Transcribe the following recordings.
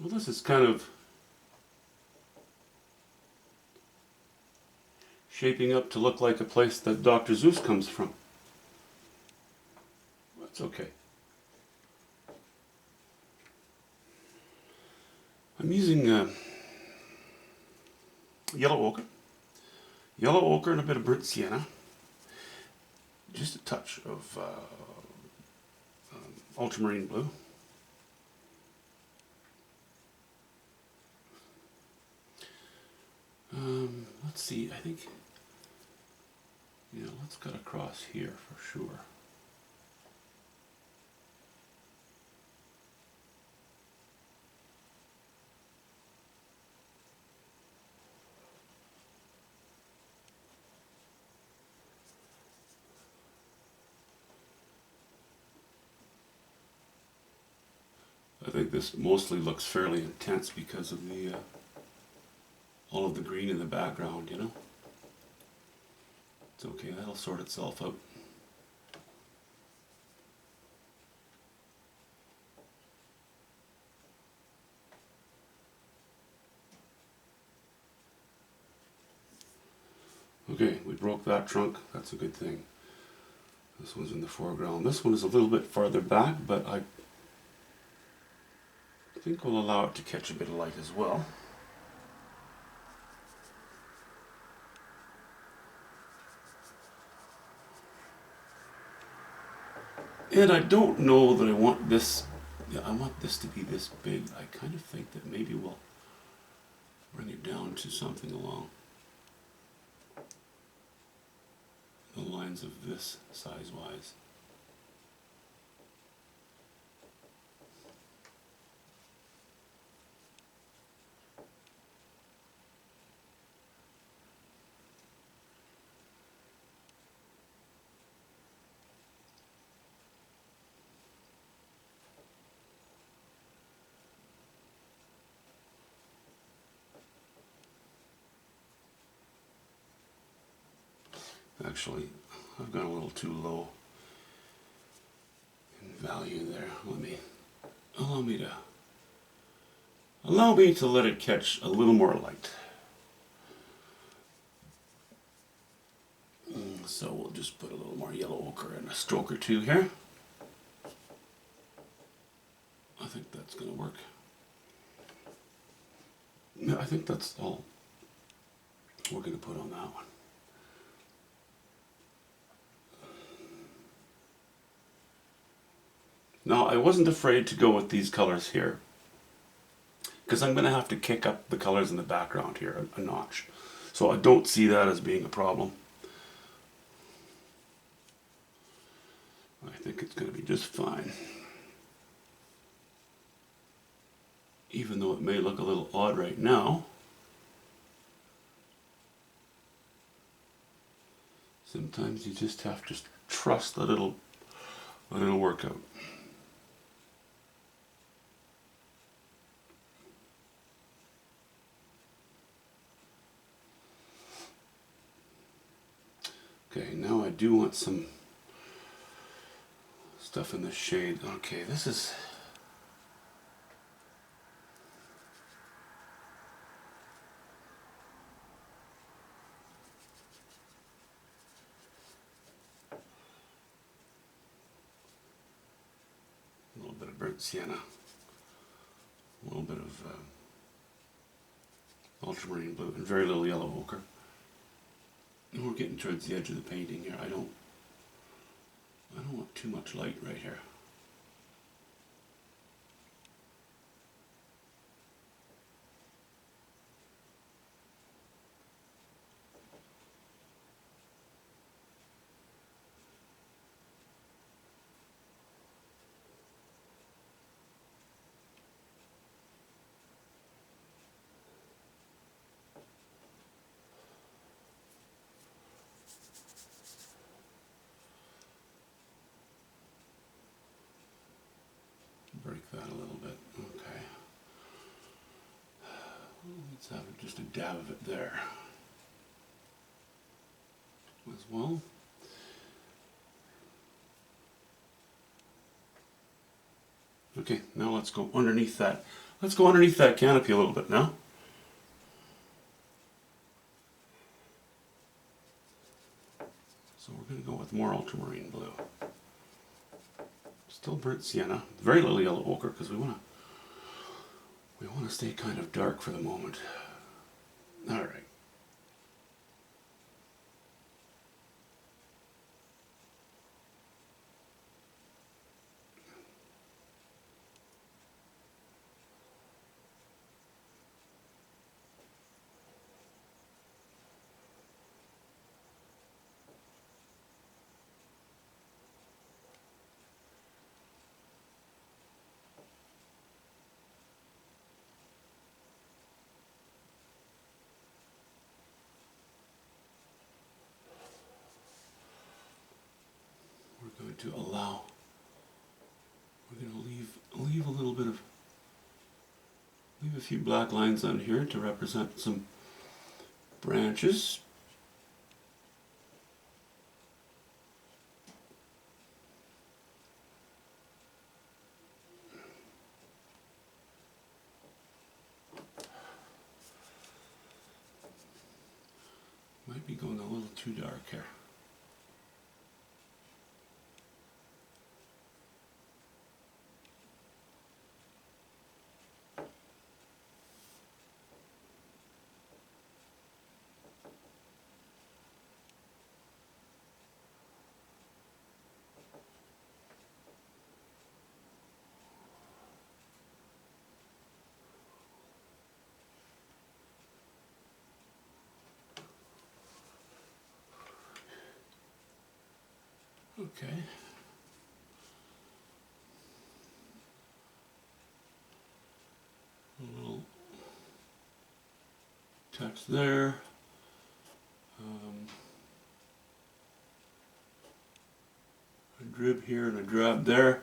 Well, this is kind of shaping up to look like a place that Dr. Zeus comes from. That's okay. I'm using yellow ochre and a bit of burnt sienna, just a touch of ultramarine blue. Let's see, I think, let's cut across here for sure. I think this mostly looks fairly intense because of the all of the green in the background, It's okay, that'll sort itself out. Okay, we broke that trunk, that's a good thing. This one's in the foreground. This one is a little bit farther back, but I think we'll allow it to catch a bit of light as well. And I don't know that I want this, I want this to be this big. I kind of think that maybe we'll bring it down to something along the lines of this size-wise. Actually, I've gone a little too low in value there. Allow me to let it catch a little more light. So we'll just put a little more yellow ochre and a stroke or two here. I think that's going to work. Yeah, I think that's all we're going to put on that one. Now, I wasn't afraid to go with these colors here, because I'm going to have to kick up the colors in the background here a notch. So I don't see that as being a problem. I think it's going to be just fine. Even though it may look a little odd right now, sometimes you just have to trust that it'll work out. Okay, now I do want some stuff in the shade. Okay, this is... a little bit of burnt sienna, a little bit of ultramarine blue, and very little yellow ochre. And we're getting towards the edge of the painting here. I don't want too much light right here. Break that a little bit. Okay. Let's have just a dab of it there as well. Okay, now let's go underneath that. Let's go underneath that canopy a little bit now. So we're going to go with more ultramarine blue. Still burnt sienna, very little yellow ochre because we want to stay kind of dark for the moment. All right. We're going to allow, we're going to leave a little bit of, leave a few black lines on here to represent some branches. Might be going a little too dark here. Okay. A little touch there. A drib here and a drab there.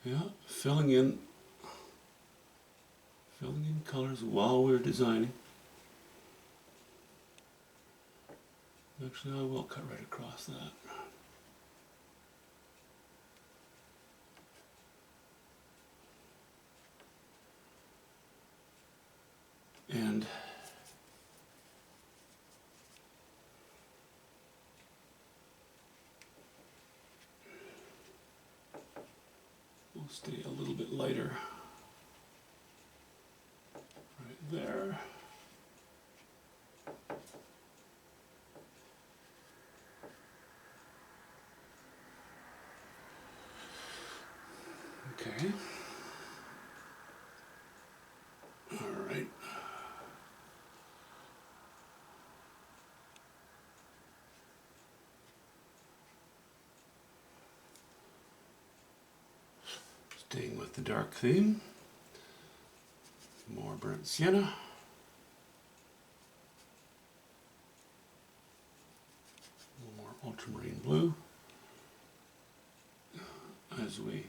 Yeah, filling in colors while we're designing. Actually, I will cut right across that. And we'll stay a little bit lighter right there. Okay. All right. Staying with the dark theme. More burnt sienna. A little more ultramarine blue as we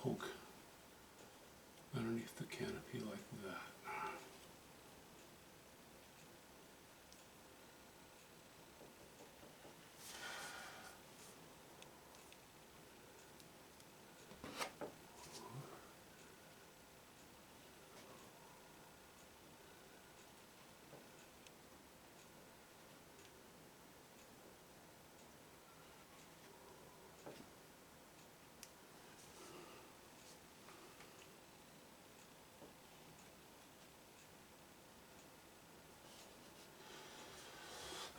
poke underneath the canopy like that.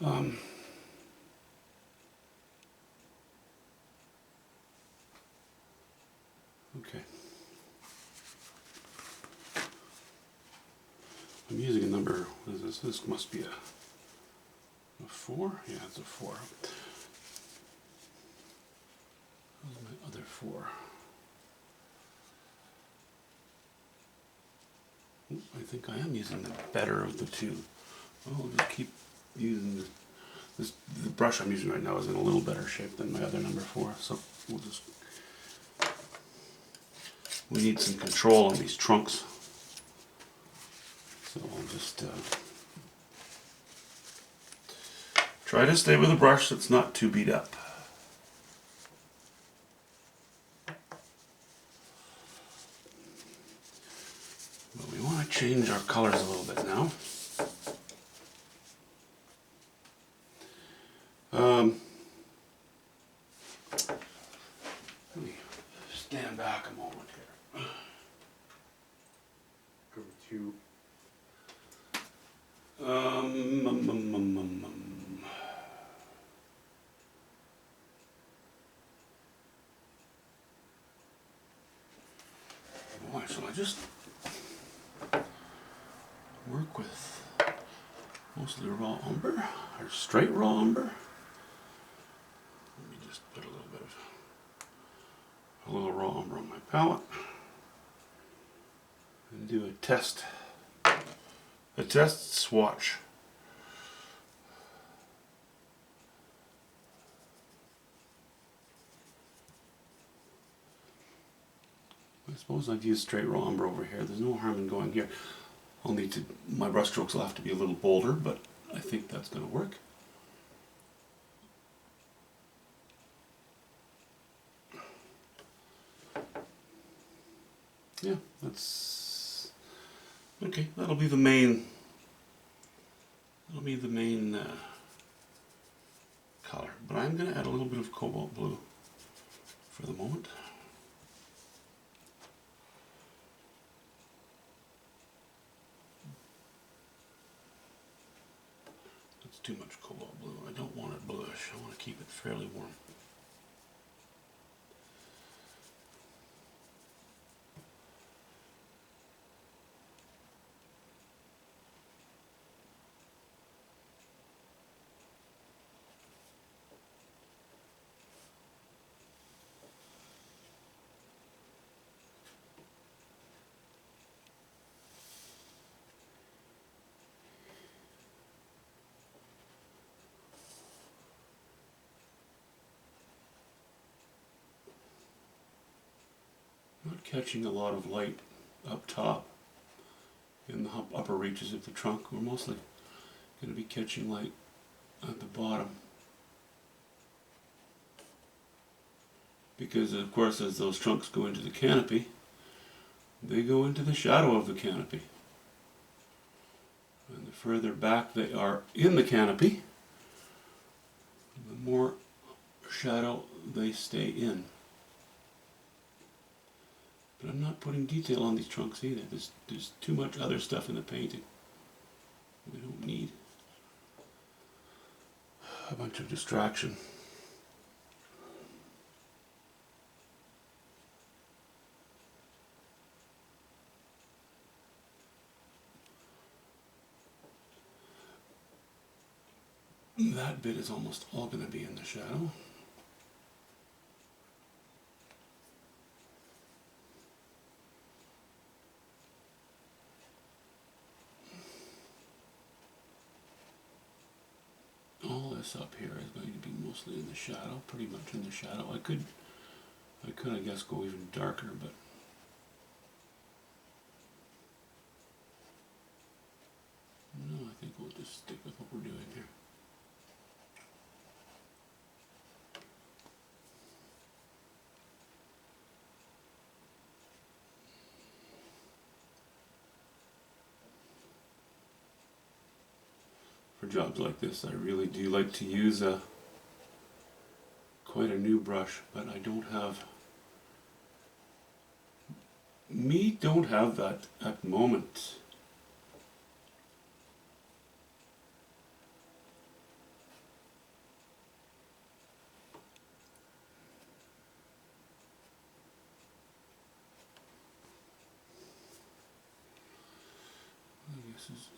Okay. I'm using a number, what is this? This must be a 4? Yeah, it's a 4. Where's my other 4? I think I am using the better of the two. I'll just keep using the brush I'm using right now is in a little better shape than my other number 4, so we need some control on these trunks. So I'll just try to stay with a brush that's not too beat up. But we want to change our colors a little bit now. Let me stand back a moment here. Go to Boy, shall I just work with mostly raw umber or straight raw umber? Let me just put a little raw umber on my palette and do a test swatch. I suppose I'd use straight raw umber over here. There's no harm in going here. My brush strokes will have to be a little bolder, but I think that's going to work. Yeah, that's okay. That'll be the main color. But I'm going to add a little bit of cobalt blue for the moment. That's too much cobalt blue. I don't want it bluish. I want to keep it fairly warm. Not catching a lot of light up top in the upper reaches of the trunk. We're mostly going to be catching light at the bottom. Because of course as those trunks go into the canopy, they go into the shadow of the canopy. And the further back they are in the canopy, the more shadow they stay in. But I'm not putting detail on these trunks either. There's too much other stuff in the painting. We don't need a bunch of distraction. That bit is almost all going to be in the shadow. All this up here is going to be mostly in the shadow, pretty much in the shadow. I could I guess go even darker, but no, I think we'll just stick with what we're doing here. For jobs like this, I really do like to use quite a new brush, but I don't have that at the moment.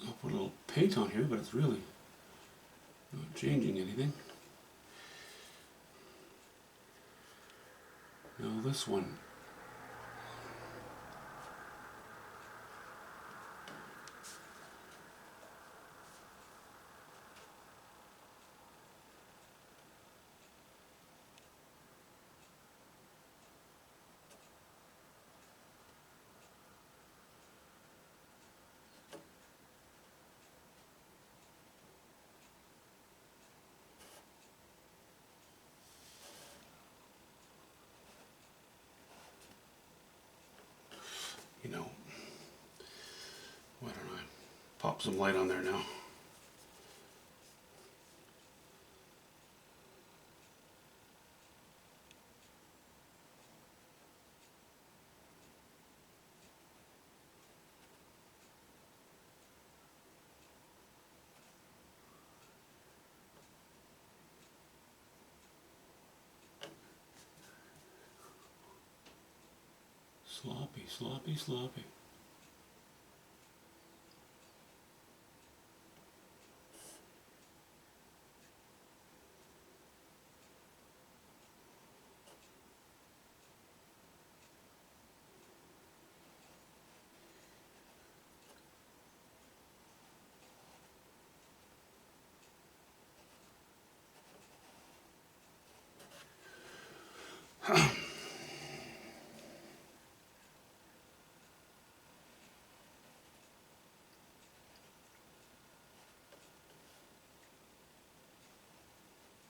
I'll put a little paint on here, but it's really not changing anything. Now this one. You know, why don't I pop some light on there now? Sloppy, sloppy, sloppy.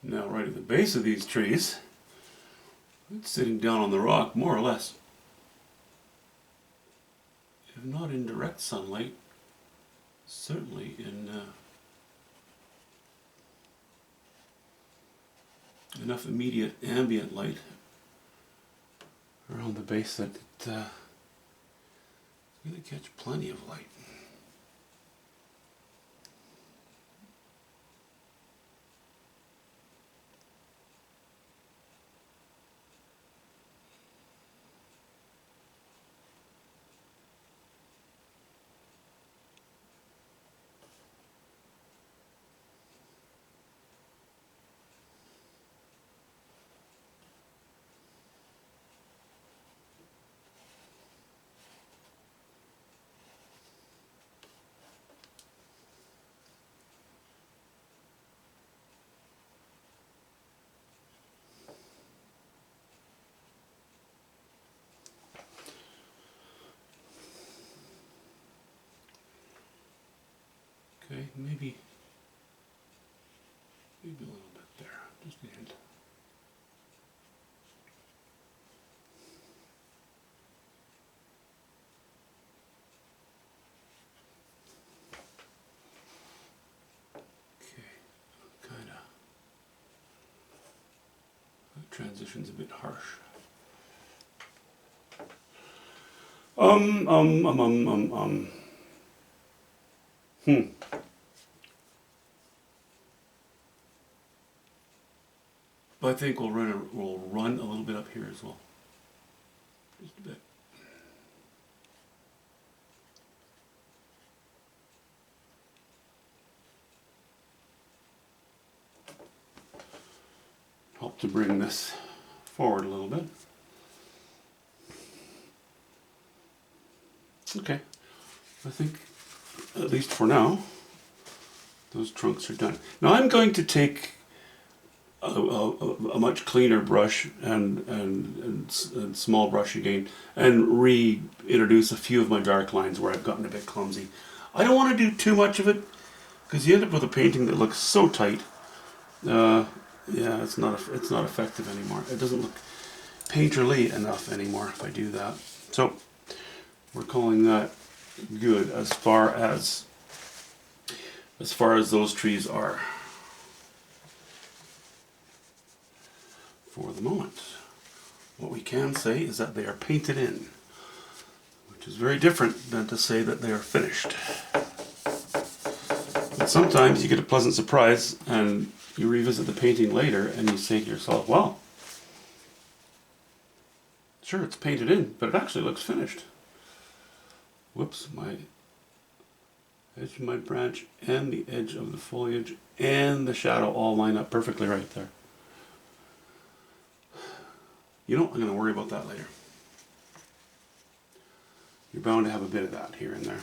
Now right at the base of these trees, it's sitting down on the rock more or less. If not in direct sunlight, certainly in enough immediate ambient light around the base that it's going to catch plenty of light. Okay, maybe a little bit there, just a hint. Okay, kind of. That transition's a bit harsh. I think we'll run a little bit up here as well. Just a bit. Help to bring this forward a little bit. Okay, I think, at least for now, those trunks are done. Now I'm going to take a much cleaner brush and small brush again and reintroduce a few of my dark lines where I've gotten a bit clumsy. I don't want to do too much of it because you end up with a painting that looks so tight. Yeah, it's not effective anymore. It doesn't look painterly enough anymore if I do that. So we're calling that good as far as those trees are for the moment. What we can say is that they are painted in, which is very different than to say that they are finished. But sometimes you get a pleasant surprise and you revisit the painting later and you say to yourself, well, sure, it's painted in, but it actually looks finished. Whoops, my edge of my branch and the edge of the foliage and the shadow all line up perfectly right there. You know, I'm going to worry about that later. You're bound to have a bit of that here and there.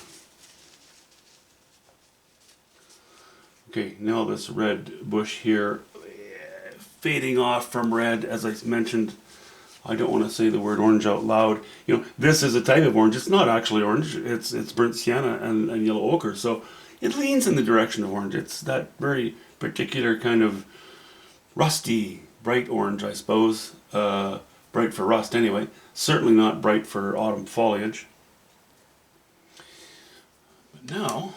Okay, now this red bush here, fading off from red, as I mentioned. I don't want to say the word orange out loud. You know, this is a type of orange. It's not actually orange. It's burnt sienna and yellow ochre. So it leans in the direction of orange. It's that very particular kind of rusty, bright orange, I suppose. Bright for rust anyway. Certainly not bright for autumn foliage. But now,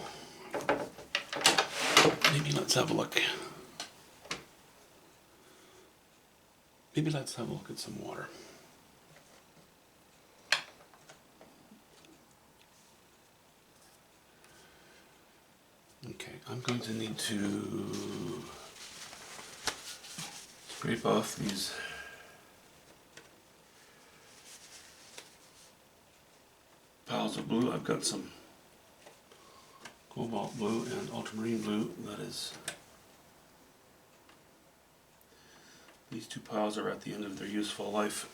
maybe let's have a look. Maybe let's have a look at some water. Okay, I'm going to need to scrape off these piles of blue. I've got some cobalt blue and ultramarine blue. That is, these two piles are at the end of their useful life.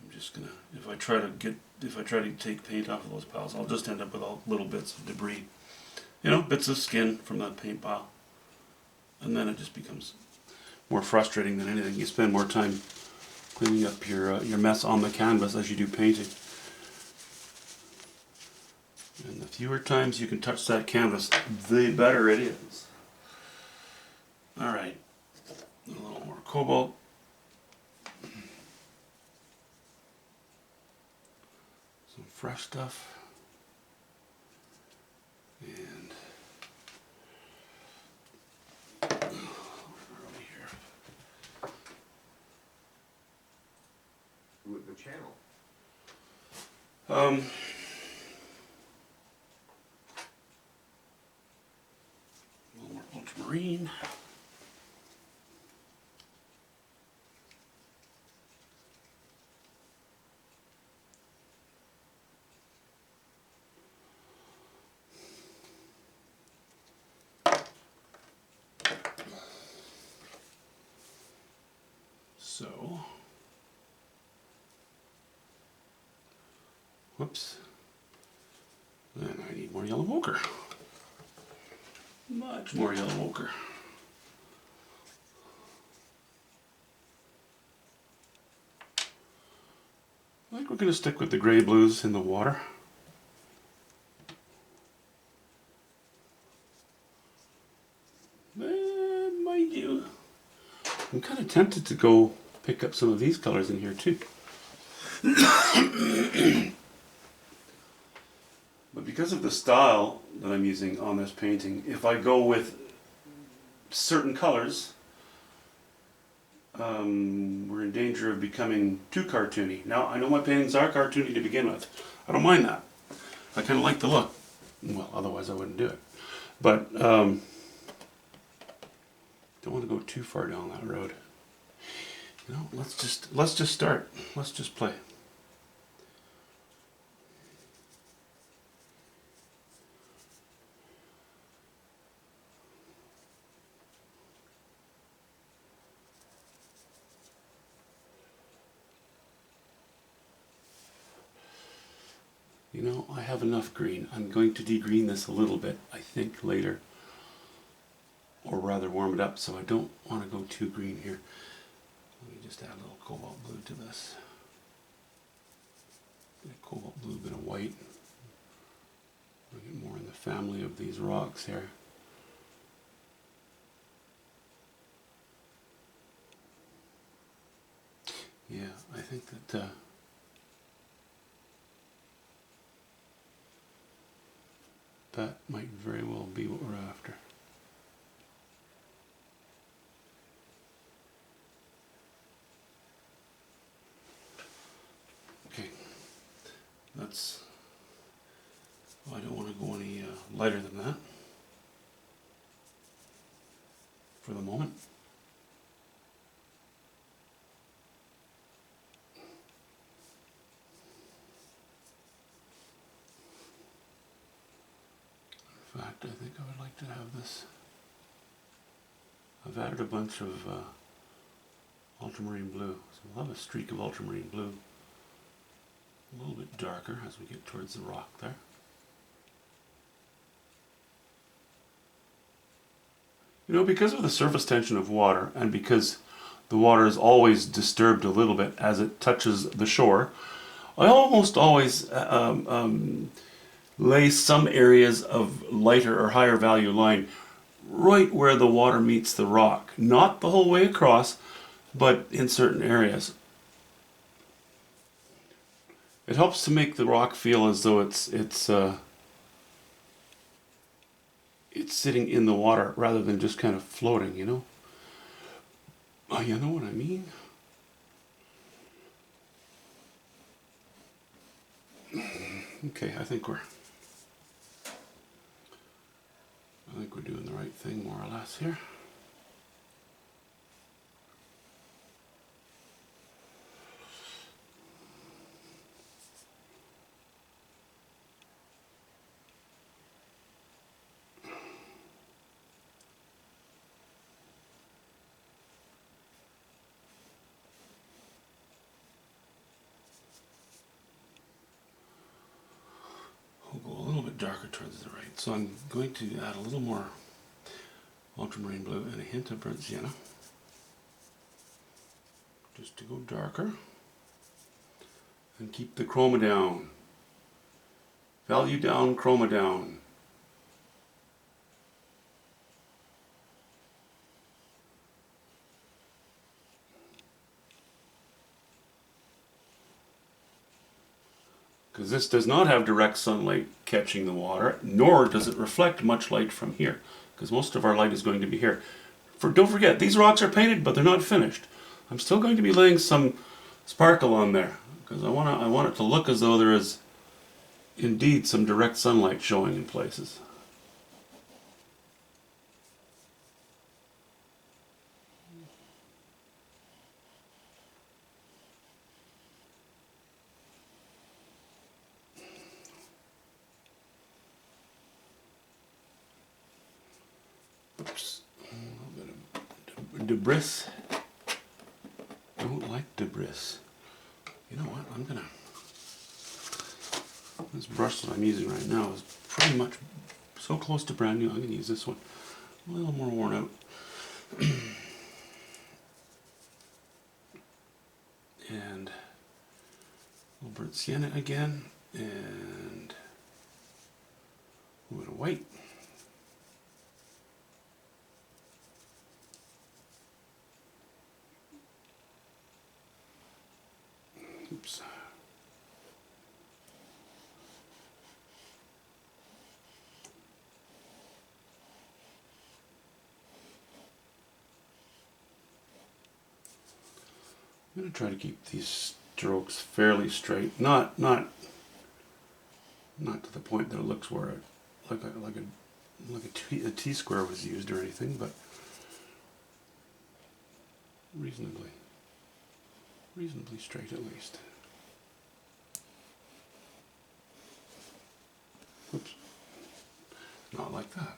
I'm just gonna, if I try to take paint off of those piles, I'll just end up with all little bits of debris. You know, bits of skin from that paint pile. And then it just becomes more frustrating than anything. You spend more time cleaning up your mess on the canvas as you do painting. And the fewer times you can touch that canvas, the better it is. Alright, a little more cobalt. Some fresh stuff. And where are we here? With the channel. A little more ultramarine. So, whoops, then I need more yellow ochre. Much more yellow ochre. I think we're going to stick with the gray blues in the water. Mind you, I'm kind of tempted to go pick up some of these colors in here too. But because of the style that I'm using on this painting, if I go with certain colors, we're in danger of becoming too cartoony. Now, I know my paintings are cartoony to begin with. I don't mind that. I kind of like the look. Well, otherwise I wouldn't do it. But don't want to go too far down that road. You know, let's just start. Let's just play. You know, I have enough green. I'm going to degreen this a little bit, I think, later. Or rather warm it up, so I don't want to go too green here. Let me just add a little cobalt blue to this. A cobalt blue, bit of white. Bring it more in the family of these rocks here. Yeah, I think that that might very well be what we're after. Okay, that's, well, I don't want to go any lighter than that for the moment. I think I would like to have this. I've added a bunch of ultramarine blue, so we'll have a streak of ultramarine blue, a little bit darker as we get towards the rock there. You know, because of the surface tension of water, and because the water is always disturbed a little bit as it touches the shore, I almost always lay some areas of lighter or higher value line right where the water meets the rock. Not the whole way across, but in certain areas. It helps to make the rock feel as though it's sitting in the water rather than just kind of floating, you know? Oh, you know what I mean? Okay, I think we're doing the right thing more or less here. We'll go a little bit darker towards the right. So I'm going to add a little more ultramarine blue and a hint of burnt sienna, just to go darker, and keep the chroma down. Value down, chroma down. Because this does not have direct sunlight catching the water, nor does it reflect much light from here, because most of our light is going to be here. Don't forget, these rocks are painted, but they're not finished. I'm still going to be laying some sparkle on there, because I want it to look as though there is indeed some direct sunlight showing in places. Oops, a little bit of debris. I don't like debris. You know what, this brush that I'm using right now is pretty much so close to brand new. I'm going to use this one, a little more worn out. And a little burnt sienna again, and a little bit of white. Oops. I'm going to try to keep these strokes fairly straight, not to the point that it looks where a T-square was used or anything, but reasonably straight at least. Oops, not like that.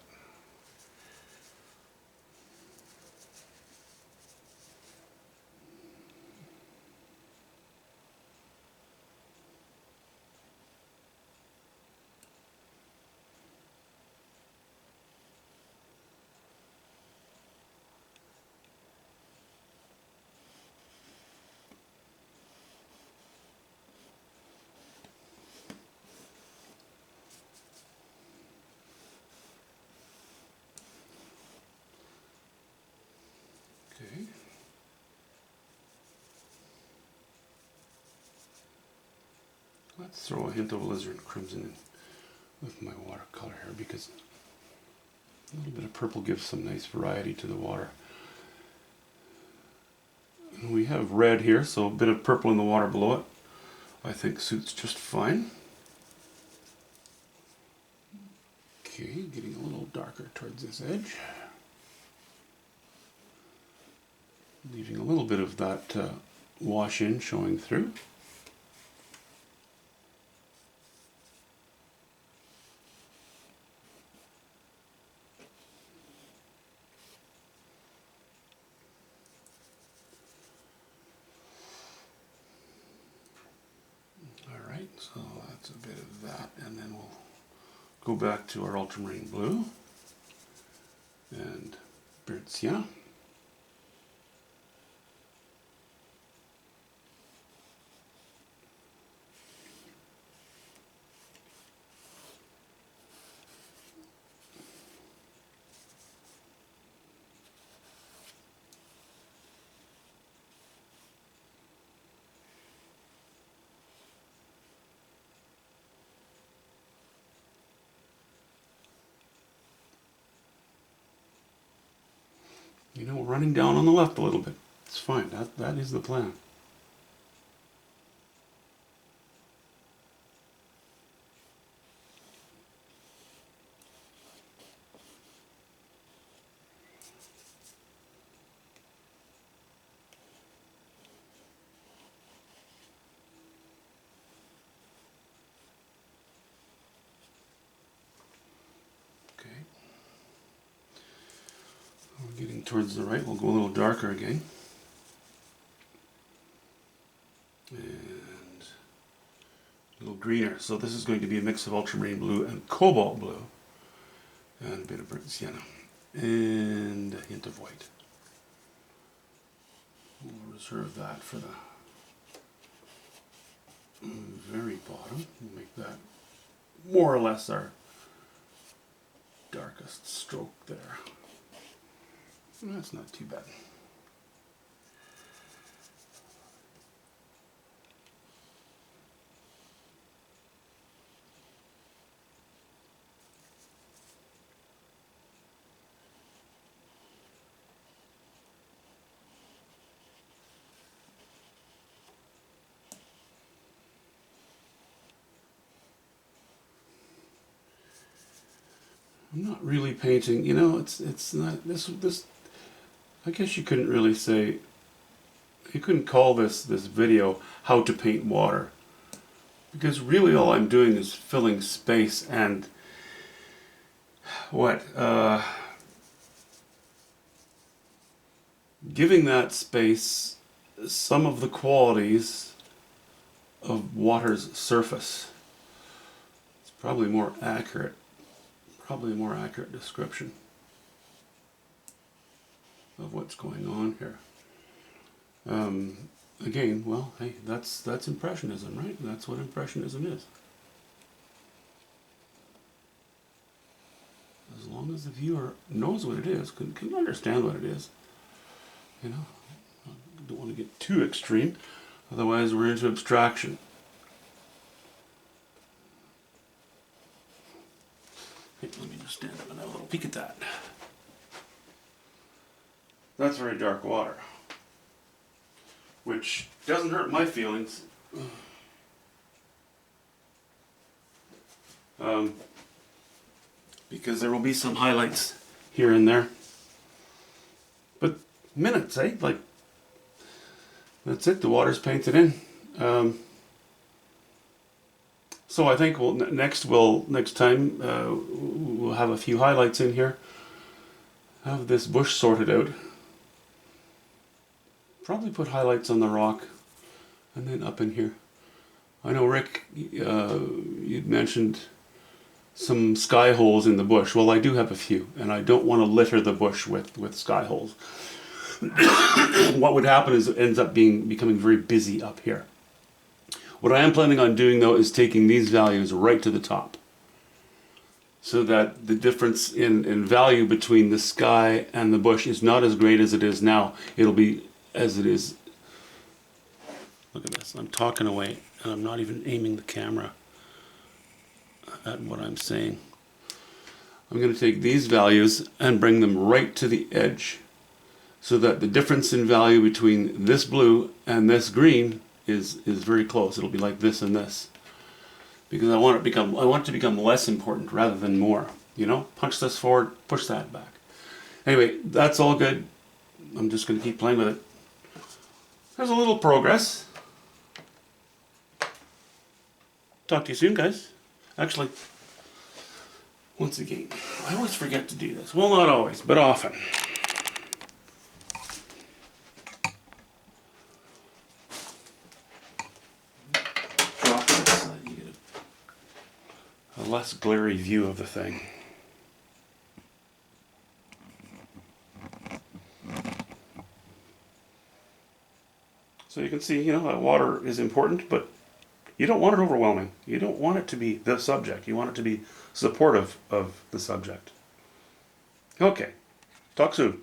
Okay. Let's throw a hint of alizarin crimson in with my watercolor here, because a little bit of purple gives some nice variety to the water. And we have red here, so a bit of purple in the water below it I think suits just fine. Okay, getting a little darker towards this edge. Leaving a little bit of that wash in showing through. That's a bit of that, and then we'll go back to our ultramarine blue and burnt sienna. You know, we're running down on the left a little bit. It's fine. That is the plan. Okay. We're getting towards the right. We'll go a little darker again. And a little greener. So this is going to be a mix of ultramarine blue and cobalt blue. And a bit of burnt sienna. And a hint of white. We'll reserve that for the very bottom. We'll make that more or less our darkest stroke there. That's not too bad. I'm not really painting, you know, it's not this I guess you couldn't really say, you couldn't call this video how to paint water, because really all I'm doing is filling space and giving that space some of the qualities of water's surface. It's probably more accurate, probably a more accurate description of what's going on here. Again, well, hey, that's Impressionism, right? That's what Impressionism is. As long as the viewer knows what it is, can understand what it is, you know. I don't want to get too extreme, otherwise we're into abstraction. Hey, let me just stand up and have a little peek at that. That's very dark water, which doesn't hurt my feelings. Because there will be some highlights here and there. But minutes, eh? Like, that's it, the water's painted in. So I think next time we'll have a few highlights in here. Have this bush sorted out. Probably put highlights on the rock, and then up in here. I know Rick, you'd mentioned some sky holes in the bush. Well, I do have a few, and I don't want to litter the bush with sky holes. What would happen is it ends up becoming very busy up here. What I am planning on doing, though, is taking these values right to the top, so that the difference in value between the sky and the bush is not as great as it is now. It'll be as it is. Look at this. I'm talking away, and I'm not even aiming the camera at what I'm saying. I'm going to take these values and bring them right to the edge, so that the difference in value between this blue and this green is very close. It'll be like this and this, because I want it to become less important rather than more. You know, punch this forward, push that back. Anyway, that's all good. I'm just going to keep playing with it. There's a little progress. Talk to you soon, guys. Actually, once again, I always forget to do this. Well, not always, but often. Drop this. You gotta less glary view of the thing. So you can see, that water is important, but you don't want it overwhelming. You don't want it to be the subject. You want it to be supportive of the subject. Okay, talk soon.